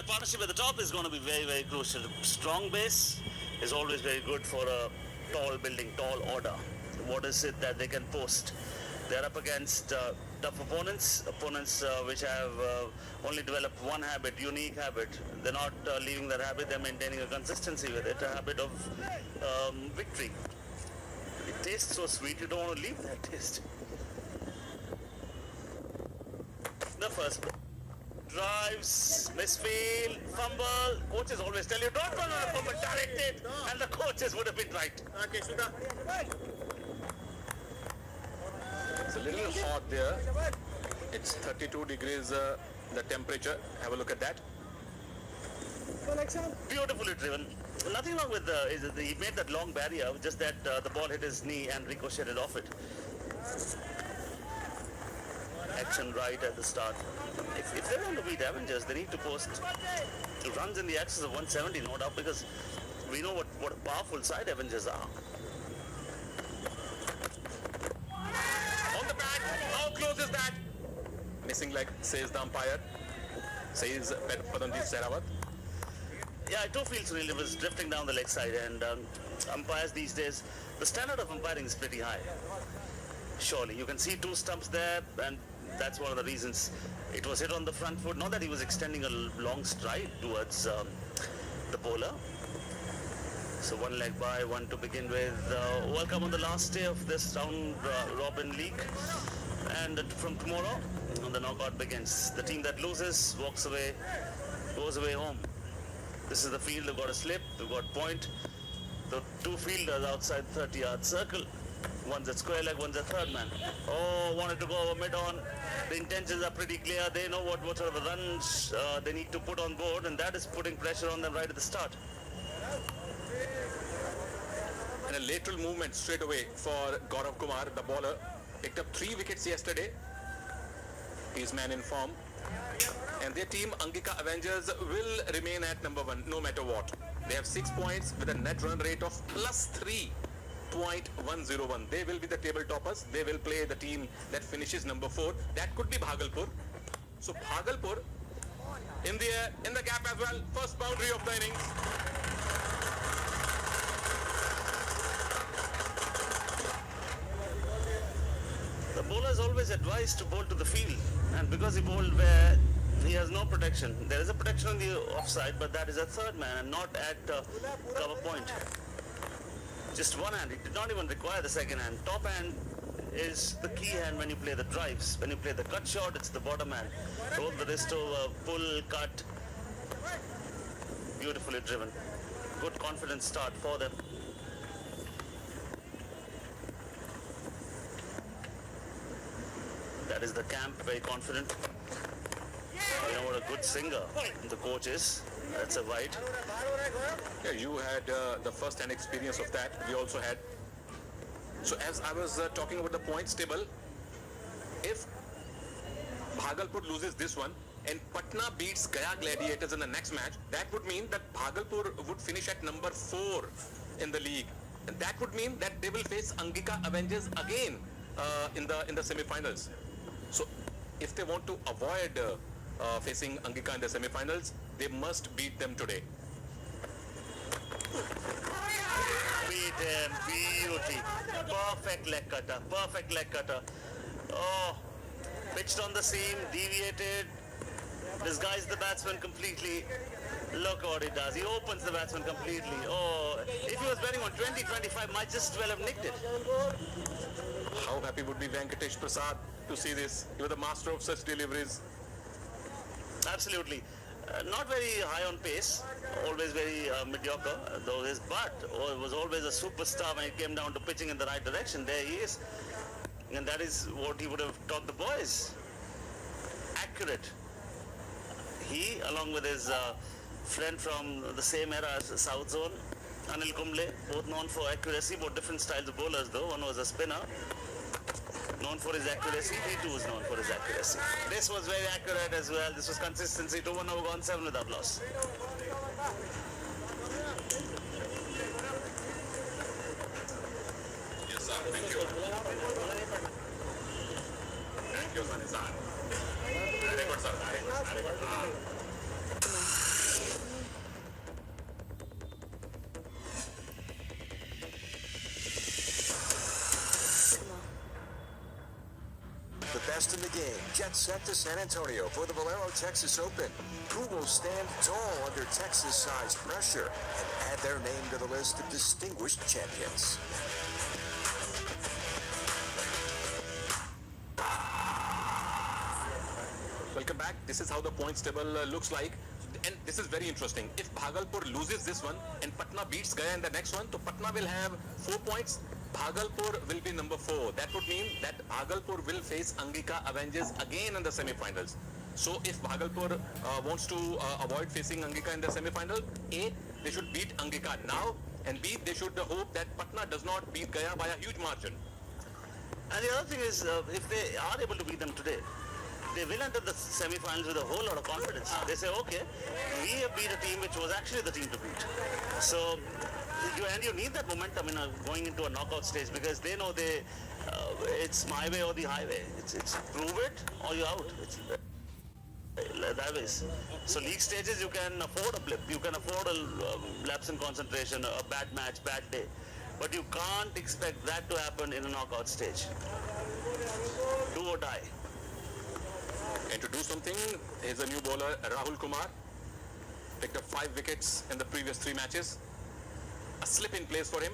that partnership at the top is going to be very, very crucial. Strong base is always very good for a tall building, tall order. What is it that they can post? They're up against tough opponents which have only developed one habit, unique habit. They're not leaving that habit, they're maintaining a consistency with it, a habit of victory. It tastes so sweet, you don't want to leave that taste. The first drives, misfield, fumble. Coaches always tell you, don't run on a fumble, direct it. And the coaches would have been right. Okay, Shuda. It's a little hot there. It's 32 degrees the temperature. Have a look at that. Beautifully driven. Nothing wrong with he made that long barrier, just that the ball hit his knee and ricocheted off it. Action right at the start. If they want to beat Avengers, they need to post runs in the excess of 170, no doubt, because we know what a powerful side Avengers are. On the back, how close is that? Missing leg, says the umpire. Says Padandeep Sehrawat. Yeah, I too feel Sunil was drifting down the leg side, and umpires these days, the standard of umpiring is pretty high. Surely, you can see two stumps there, and that's one of the reasons it was hit on the front foot. Not that he was extending a long stride towards the bowler. So one leg by, one to begin with. Welcome on the last day of this round robin league. And from tomorrow, the knockout begins. The team that loses walks away, goes away home. This is the field. They've got a slip, they've got point. The two fielders outside 30-yard circle. One's at square leg, one's a third man. Oh, wanted to go over mid-on. The intentions are pretty clear. They know what sort of a runs they need to put on board, and that is putting pressure on them right at the start. And a lateral movement straight away for Gaurav Kumar, the bowler. Picked up 3 wickets yesterday. He's man in form. And their team, Angika Avengers, will remain at number 1 no matter what. They have 6 points with a net run rate of +3.101. They will be the table toppers. They will play the team that finishes number 4. That could be Bhagalpur. So Bhagalpur in the gap as well. First boundary of the innings. The bowler is always advised to bowl to the field, and because he bowled where he has no protection, there is a protection on the offside, but that is a third man and not at cover point. Just one hand. It did not even require the second hand. Top hand is the key hand when you play the drives. When you play the cut shot, it's the bottom hand. Roll the wrist over, pull, cut. Beautifully driven. Good confident start for them. That is the camp, very confident. You know what a good singer the coach is. That's a wide. Yeah, you had the first-hand experience of that. We also had. So as I was talking about the points table, if Bhagalpur loses this one and Patna beats Gaya Gladiators in the next match, that would mean that Bhagalpur would finish at number 4 in the league, and that would mean that they will face Angika Avengers again in the semi-finals. So if they want to avoid facing Angika in the semi-finals, they must beat them today. Beat him, beauty. Perfect leg cutter, perfect leg cutter. Oh, pitched on the seam, deviated, disguised the batsman completely. Look what he does. He opens the batsman completely. Oh, if he was betting on 20-25, might just well have nicked it. How happy would be Venkatesh Prasad to see this? He was the master of such deliveries. Absolutely. Not very high on pace, always very mediocre, though his butt was always a superstar when it came down to pitching in the right direction. There he is. And that is what he would have taught the boys. Accurate. He, along with his friend from the same era as South Zone, Anil Kumble, both known for accuracy, both different styles of bowlers though. One was a spinner, known for his accuracy. He too was known for his accuracy. This was very accurate as well. This was consistency. 2-1 over gone 7 without loss. Yes, sir. Thank you. Thank you, Sanizar. Very good, sir. Very good. best in the game jet set to San Antonio for the Valero Texas Open. Who will stand tall under Texas-sized pressure and add their name to the list of distinguished champions? Welcome back. This is how the points table looks like. And this is very interesting. If Bhagalpur loses this one and Patna beats Gaya in the next one, so Patna will have 4 points. Bhagalpur will be number 4. That would mean that Bhagalpur will face Angika Avengers again in the semi-finals. So if Bhagalpur wants to avoid facing Angika in the semi-final, A, they should beat Angika now, and B, they should hope that Patna does not beat Gaya by a huge margin. And the other thing is, if they are able to beat them today, they will enter the semi-finals with a whole lot of confidence. They say, okay, we have beat a team which was actually the team to beat. So, you need that momentum in going into a knockout stage, because they know it's my way or the highway. It's prove it or you're out. It's that ways. So league stages, you can afford a blip. You can afford a lapse in concentration, a bad match, bad day. But you can't expect that to happen in a knockout stage. Do or die. And to do something, here's a new bowler, Rahul Kumar. Picked up 5 wickets in the previous 3 matches. A slip in place for him.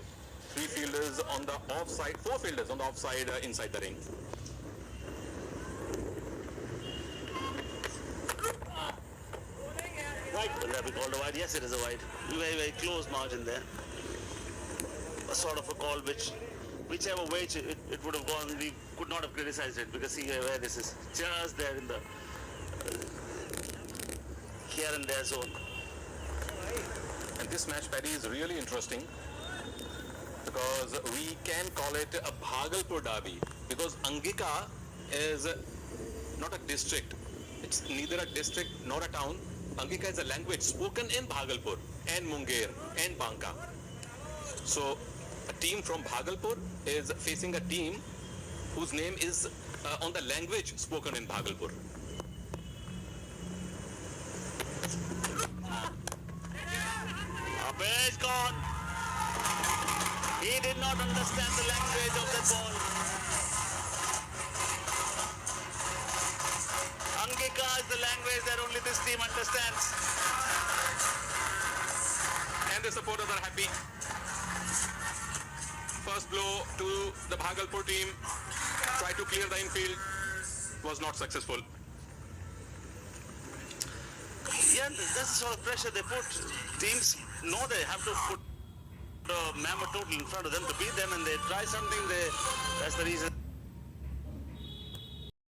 3 fielders on the offside, 4 fielders on the offside inside the ring. Wide. Will that be called a wide? Yes, it is a wide. Very, very close margin there. A sort of a call whichever way it would have gone, we could not have criticized it, because see where this is. Just there in the here and there zone. And this match, Paddy, is really interesting because we can call it a Bhagalpur derby, because Angika is not a district. It's neither a district nor a town. Angika is a language spoken in Bhagalpur and Munger and Banka. So a team from Bhagalpur is facing a team whose name is on the language spoken in Bhagalpur. Is gone. He did not understand the language of that ball. Angika is the language that only this team understands. And the supporters are happy. First blow to the Bhagalpur team. Tried to clear the infield. Was not successful. Yeah, that's the sort of pressure they put. Teams know they have to put Mammoth total in front of them to beat them, and they try something. That's the reason.